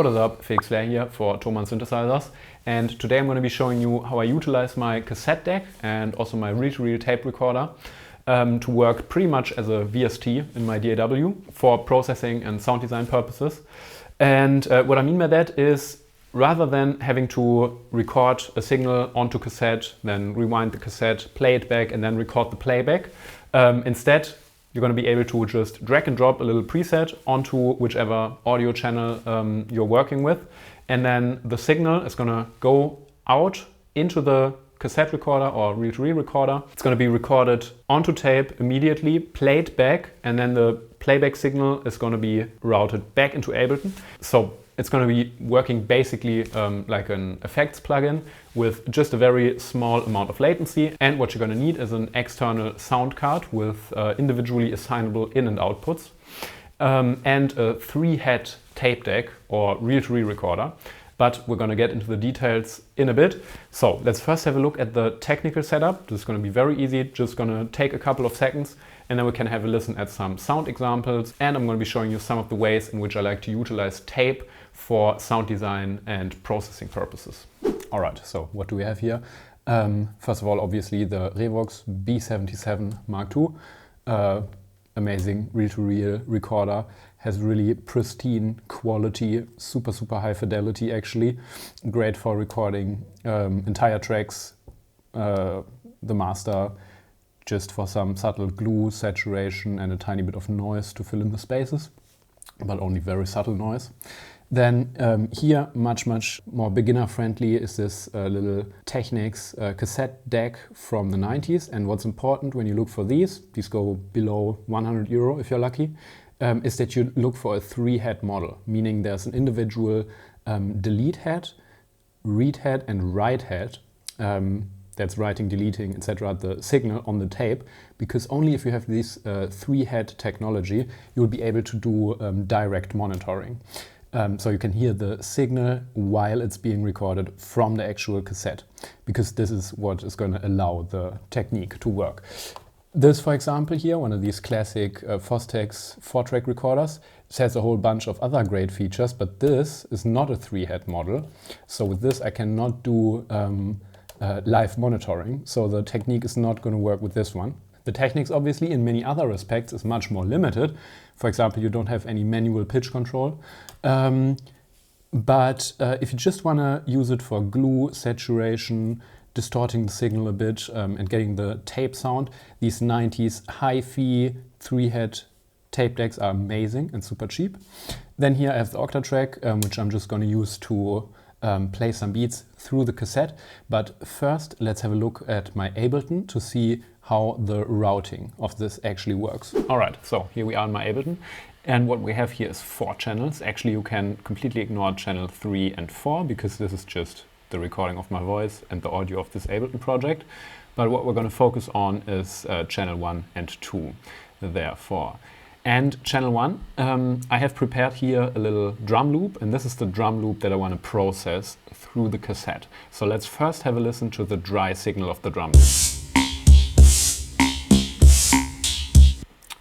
What is up, Felix here for Thomann Synthesizers, and today I'm going to be showing you how I utilize my cassette deck and also my reel-to-reel tape recorder to work pretty much as a VST in my DAW for processing and sound design purposes. And what I mean by that is, rather than having to record a signal onto cassette, then rewind the cassette, play it back and then record the playback, instead you're going to be able to just drag and drop a little preset onto whichever audio channel you're working with, and then the signal is going to go out into the cassette recorder or reel-to-reel recorder. It's going to be recorded onto tape immediately, played back, and then the playback signal is going to be routed back into Ableton. So it's going to be working basically like an effects plugin with just a very small amount of latency. And what you're going to need is an external sound card with individually assignable in and outputs, and a 3-head tape deck or reel-to-reel recorder. But we're going to get into the details in a bit. So let's first have a look at the technical setup. This is going to be very easy, just going to take a couple of seconds, and then we can have a listen at some sound examples. And I'm going to be showing you some of the ways in which I like to utilize tape for sound design and processing purposes. All right, so what do we have here? First of all, obviously the Revox B77 Mark II. Amazing reel-to-reel recorder, has really pristine quality, super high fidelity actually. Great for recording entire tracks, the master, just for some subtle glue, saturation and a tiny bit of noise to fill in the spaces, but only very subtle noise. Then here, much more beginner friendly, is this little Technics cassette deck from the 90s. And what's important when you look for these go below 100 euro if you're lucky, is that you look for a 3-head model, meaning there's an individual delete head, read head and write head, that's writing, deleting, etc. the signal on the tape, because only if you have this 3-head technology, you'll be able to do direct monitoring. So you can hear the signal while it's being recorded from the actual cassette, because this is what is going to allow the technique to work. This, for example, here, one of these classic Fostex 4-track recorders, it has a whole bunch of other great features, but this is not a 3-head model. So with this I cannot do live monitoring, so the technique is not going to work with this one. The Technics, obviously, in many other respects is much more limited. For example, you don't have any manual pitch control. But if you just want to use it for glue, saturation, distorting the signal a bit, and getting the tape sound, these 90s hi-fi 3-head tape decks are amazing and super cheap. Then here I have the Octatrack, which I'm just going to use to play some beats through the cassette. But first, let's have a look at my Ableton to see how the routing of this actually works. All right, so here we are in my Ableton. And what we have here is 4 channels. Actually, you can completely ignore channel 3 and 4 because this is just the recording of my voice and the audio of this Ableton project. But what we're going to focus on is channel 1 and 2, therefore. And channel 1, I have prepared here a little drum loop, and this is the drum loop that I want to process through the cassette. So let's first have a listen to the dry signal of the drum loop.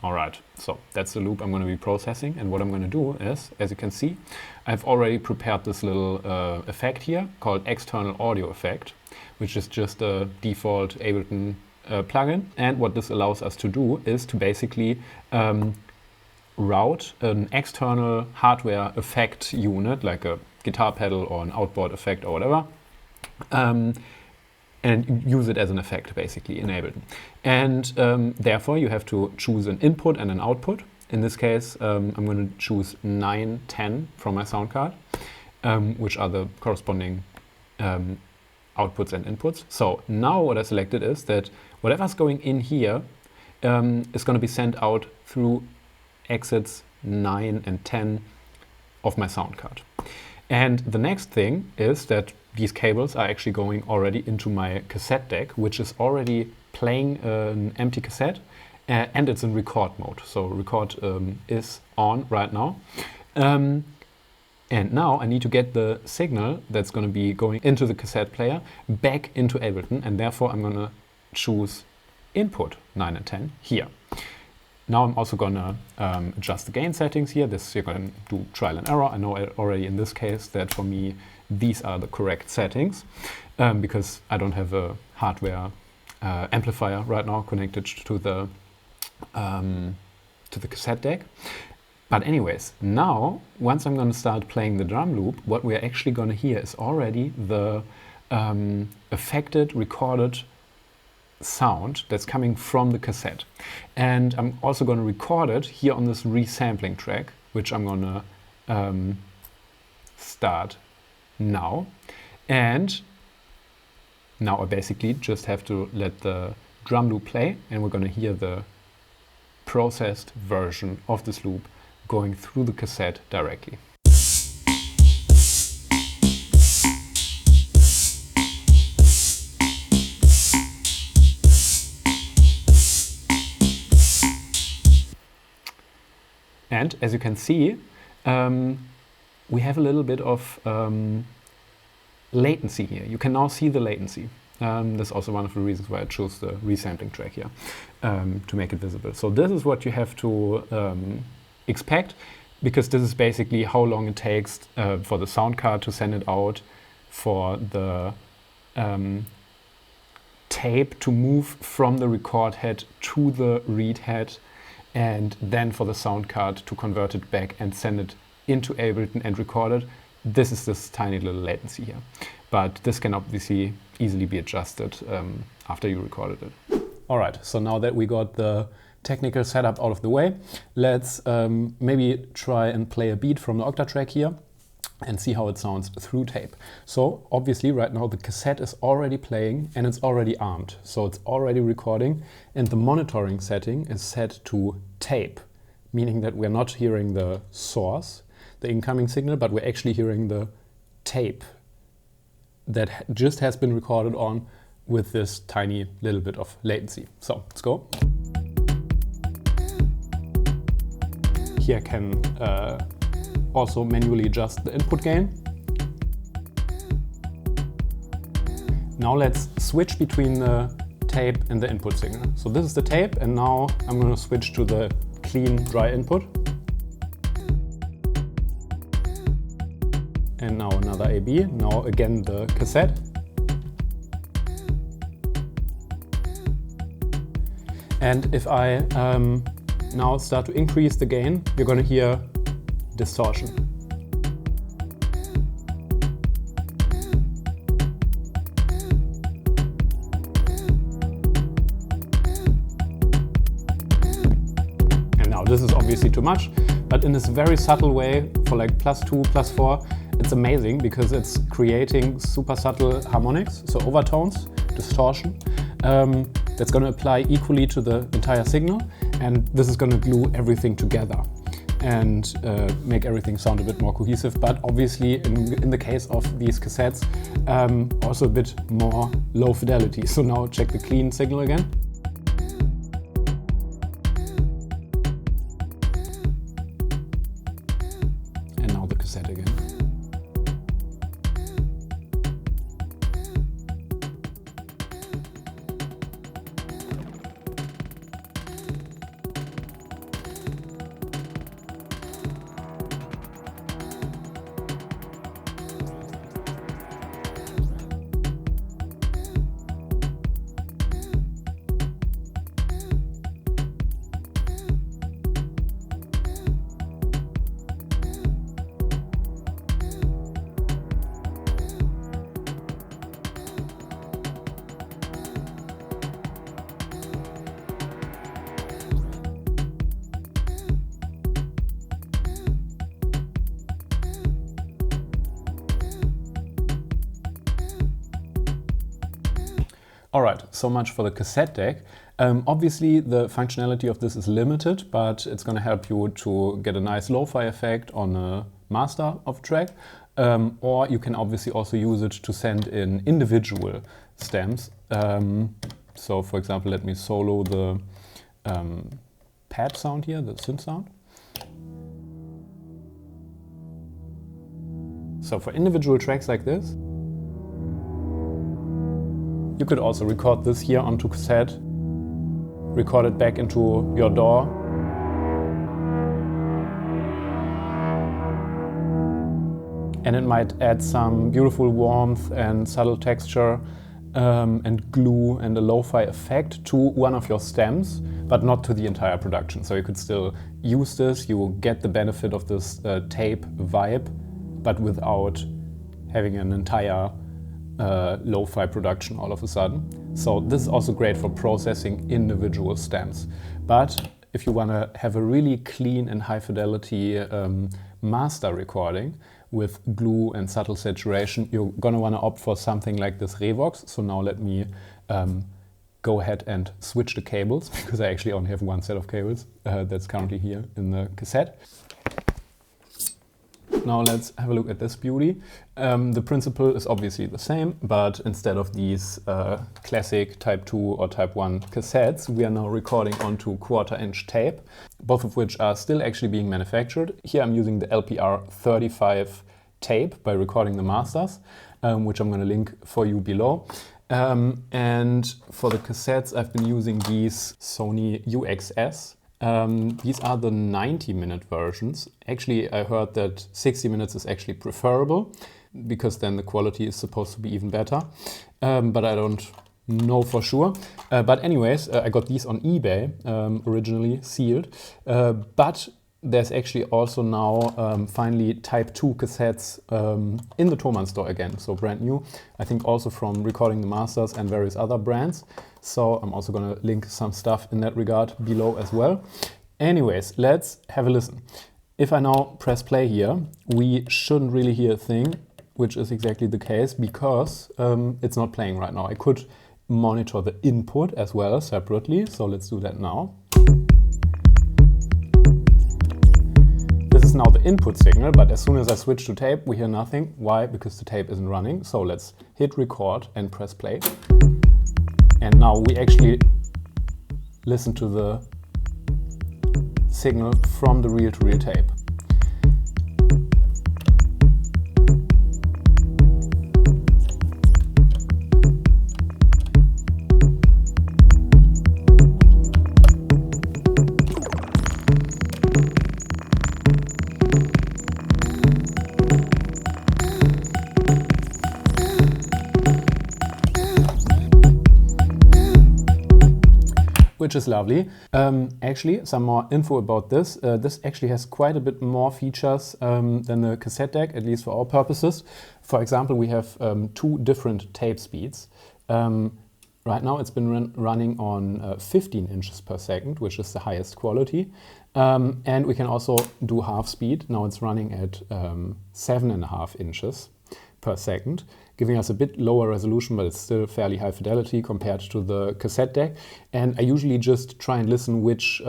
All right, so that's the loop I'm going to be processing, and what I'm going to do is, as you can see, I've already prepared this little effect here called external audio effect, which is just a default Ableton plugin. And what this allows us to do is to basically route an external hardware effect unit, like a guitar pedal or an outboard effect or whatever, and use it as an effect basically in Ableton. And therefore you have to choose an input and an output. In this case, I'm going to choose 9, 10 from my sound card, which are the corresponding outputs and inputs. So now what I selected is that whatever's going in here is going to be sent out through exits 9 and 10 of my sound card. And the next thing is that these cables are actually going already into my cassette deck, which is already playing an empty cassette, and it's in record mode. So record is on right now. And now I need to get the signal that's going to be going into the cassette player back into Ableton, and therefore I'm going to choose input 9 and 10 here. Now I'm also gonna adjust the gain settings here. This you're gonna do trial and error. I know already in this case that for me these are the correct settings because I don't have a hardware amplifier right now connected to the cassette deck. But anyways, now once I'm gonna start playing the drum loop, what we're actually gonna hear is already the affected, recorded sound that's coming from the cassette. And I'm also going to record it here on this resampling track, which I'm going to start now. And now I basically just have to let the drum loop play, and we're going to hear the processed version of this loop going through the cassette directly. And as you can see, we have a little bit of latency here. You can now see the latency. That's also one of the reasons why I chose the resampling track here to make it visible. So this is what you have to expect, because this is basically how long it takes for the sound card to send it out, for the tape to move from the record head to the read head, and then for the sound card to convert it back and send it into Ableton and record it. This is this tiny little latency here. But this can obviously easily be adjusted after you recorded it. All right, so now that we got the technical setup out of the way, let's maybe try and play a beat from the Octa track here and see how it sounds through tape. So obviously right now the cassette is already playing and it's already armed. So it's already recording, and the monitoring setting is set to tape, meaning that we're not hearing the source, the incoming signal, but we're actually hearing the tape that just has been recorded on with this tiny little bit of latency. So let's go. Here I can also manually adjust the input gain. Now let's switch between the tape and the input signal. So this is the tape, and now I'm going to switch to the clean, dry input. And now another AB, now again the cassette. And if I now start to increase the gain, you're going to hear distortion. And now this is obviously too much, but in this very subtle way, for like +2, +4, it's amazing because it's creating super subtle harmonics, so overtones, distortion. That's going to apply equally to the entire signal, and this is going to glue everything together and make everything sound a bit more cohesive, but obviously in the case of these cassettes also a bit more low fidelity. So now check the clean signal again. And now the cassette again. All right, so much for the cassette deck. Obviously, the functionality of this is limited, but it's going to help you to get a nice lo-fi effect on a master of a track. Or you can obviously also use it to send in individual stems. So for example, let me solo the pad sound here, the synth sound. So for individual tracks like this, you could also record this here onto cassette, record it back into your DAW, and it might add some beautiful warmth and subtle texture and glue and a lo-fi effect to one of your stems, but not to the entire production. So you could still use this, you will get the benefit of this tape vibe, but without having an entire lo-fi production all of a sudden. So this is also great for processing individual stems. But if you want to have a really clean and high fidelity master recording with glue and subtle saturation, you're going to want to opt for something like this Revox. So now let me go ahead and switch the cables, because I actually only have one set of cables that's currently here in the cassette. Now let's have a look at this beauty. The principle is obviously the same, but instead of these classic Type 2 or Type 1 cassettes, we are now recording onto 1/4-inch tape, both of which are still actually being manufactured. Here I'm using the LPR 35 tape by recording the masters, which I'm going to link for you below. And for the cassettes, I've been using these Sony UXS. These are the 90-minute versions. Actually, I heard that 60 minutes is actually preferable, because then the quality is supposed to be even better. But I don't know for sure. But anyways, I got these on eBay, originally sealed. But there's actually also now finally Type 2 cassettes in the Thomann store again, so brand new. I think also from Recording the Masters and various other brands. So I'm also going to link some stuff in that regard below as well. Anyways, let's have a listen. If I now press play here, we shouldn't really hear a thing, which is exactly the case, because it's not playing right now. I could monitor the input as well separately, so let's do that now. This is now the input signal, but as soon as I switch to tape, we hear nothing. Why? Because the tape isn't running. So let's hit record and press play. And now we actually listen to the signal from the reel-to-reel tape. Which is lovely. Actually, some more info about this. This actually has quite a bit more features than the cassette deck, at least for our purposes. For example, we have 2 different tape speeds. Right now it's been running on 15 inches per second, which is the highest quality. And we can also do half speed. Now it's running at 7.5 inches per second, giving us a bit lower resolution, but it's still fairly high fidelity compared to the cassette deck. And I usually just try and listen which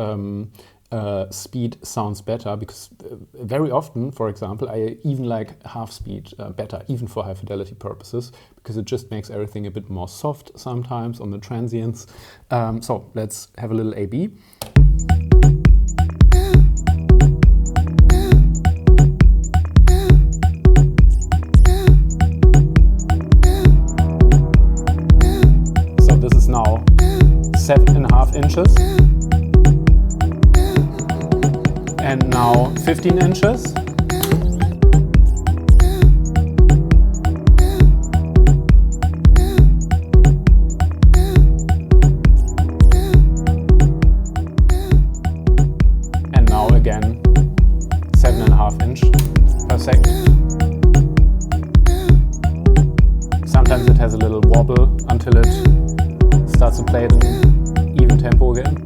speed sounds better, because very often, for example, I even like half speed better, even for high fidelity purposes, because it just makes everything a bit more soft sometimes on the transients. So let's have a little A/B. Now 7.5 inches, and now 15 inches, and now again 7.5 inch per second. Sometimes it has a little wobble until it starts to play it in even tempo again.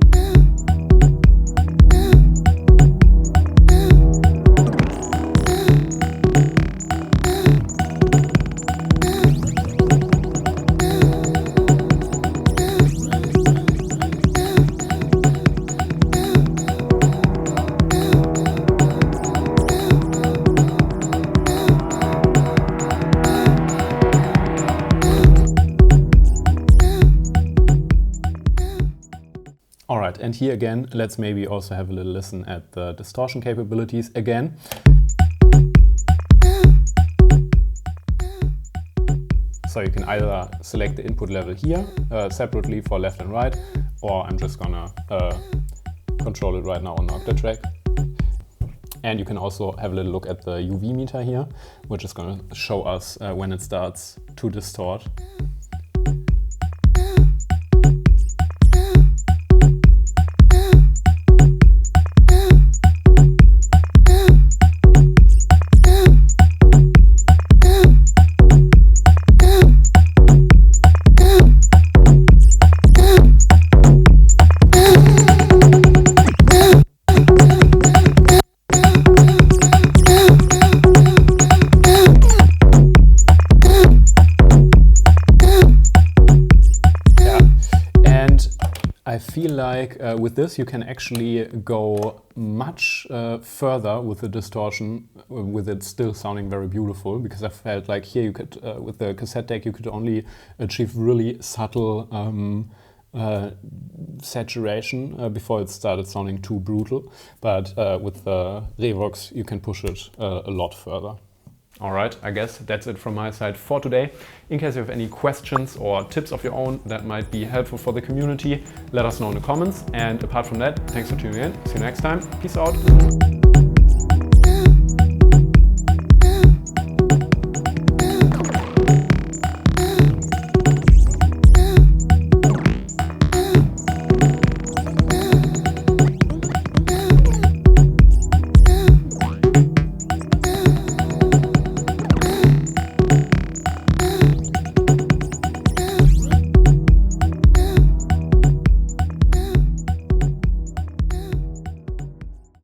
All right, and here again, let's maybe also have a little listen at the distortion capabilities again. So you can either select the input level here separately for left and right, or I'm just gonna control it right now on Octatrack. And you can also have a little look at the UV meter here, which is going to show us when it starts to distort. I feel like with this you can actually go much further with the distortion, with it still sounding very beautiful, because I felt like here you could, with the cassette deck, you could only achieve really subtle saturation before it started sounding too brutal. But with the Revox you can push it a lot further. Alright, I guess that's it from my side for today. In case you have any questions or tips of your own that might be helpful for the community, let us know in the comments. And apart from that, thanks for tuning in. See you next time. Peace out.